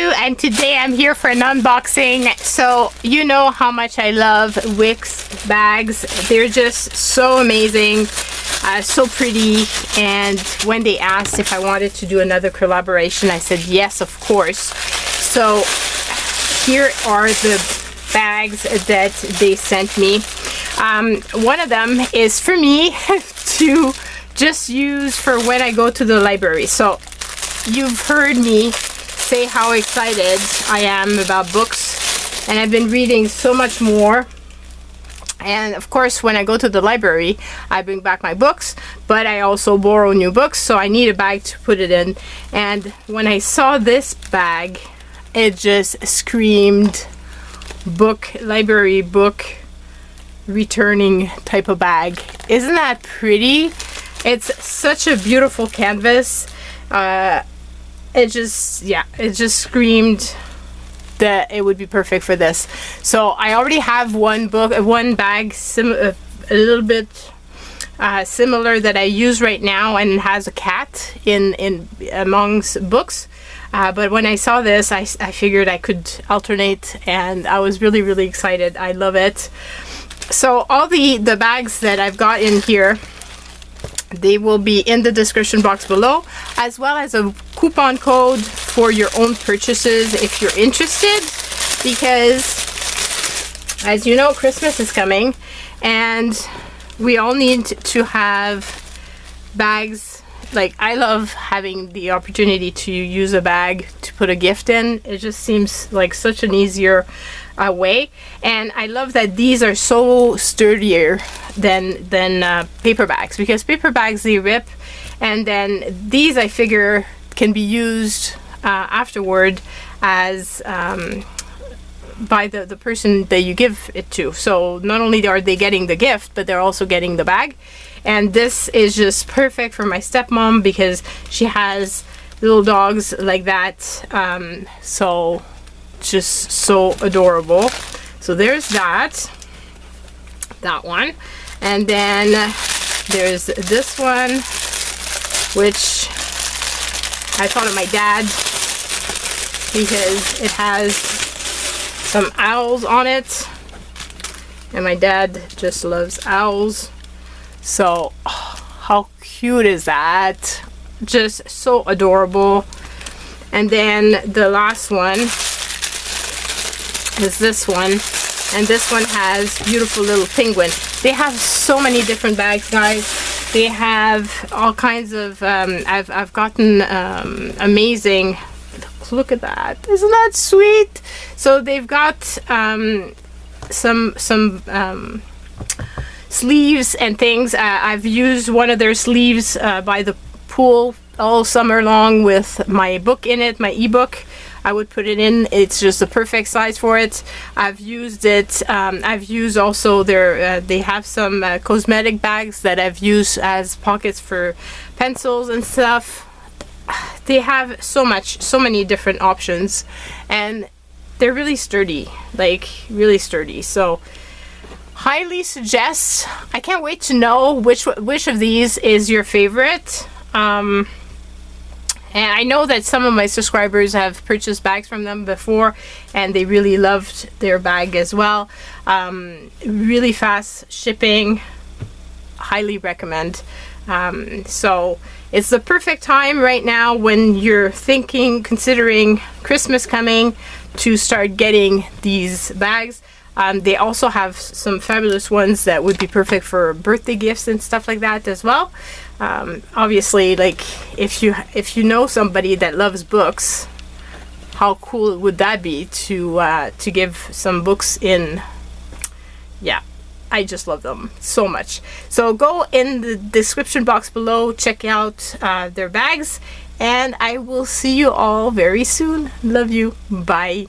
you, and today I'm here for an unboxing. So you know how much I love Wiskf bags. They're just so amazing, so pretty, and when they asked if I wanted to do another collaboration, I said yes, of course. So here are the bags that they sent me. One of them is for me to just use for when I go to the library. So you've heard me say how excited I am about books, and I've been reading so much more. And of course, when I go to the library, I bring back my books, but I also borrow new books, so I need a bag to put it in. And when I saw this bag, it just screamed book, library book returning type of bag. Isn't that pretty? It's such a beautiful canvas. It just screamed that it would be perfect for this. So I already have one bag a little bit similar that I use right now, and it has a cat in amongst books. But when I saw this, I figured I could alternate, and I was really excited. I love it. So all the bags that I've got in here, they will be in the description box below, as well as a coupon code for your own purchases if you're interested, because as you know, Christmas is coming and we all need to have bags. Like, I love having the opportunity to use a bag to put a gift in. It just seems like such an easier way, and I love that these are so sturdier than paper bags, because paper bags, they rip, and then these, I figure, can be used afterward as by the person that you give it to. So not only are they getting the gift, but they're also getting the bag. And this is just perfect for my stepmom, because she has little dogs like that. So just so adorable. So there's that one, and then there's this one, which I thought of my dad, because it has some owls on it, and my dad just loves owls. So how cute is that? Just so adorable. And then the last one is this one, and this one has beautiful little penguin. They have so many different bags, guys. They have all kinds of I've gotten amazing, look at that, isn't that sweet? So they've got some sleeves and things. I've used one of their sleeves by the pool all summer long with my book in it, my ebook. I would put it in. It's just the perfect size for it. I've used it. I've used also their they have some cosmetic bags that I've used as pockets for pencils and stuff. They have so many different options, and they're really sturdy, like really sturdy. So highly suggest. I can't wait to know which of these is your favorite. And I know that some of my subscribers have purchased bags from them before, and they really loved their bag as well. Really fast shipping. Highly recommend. So it's the perfect time right now when you're considering Christmas coming, to start getting these bags. They also have some fabulous ones that would be perfect for birthday gifts and stuff like that as well. Obviously, like, if you know somebody that loves books, how cool would that be to give some books in? Yeah, I just love them so much. So go in the description box below, check out their bags, and I will see you all very soon. Love you. Bye.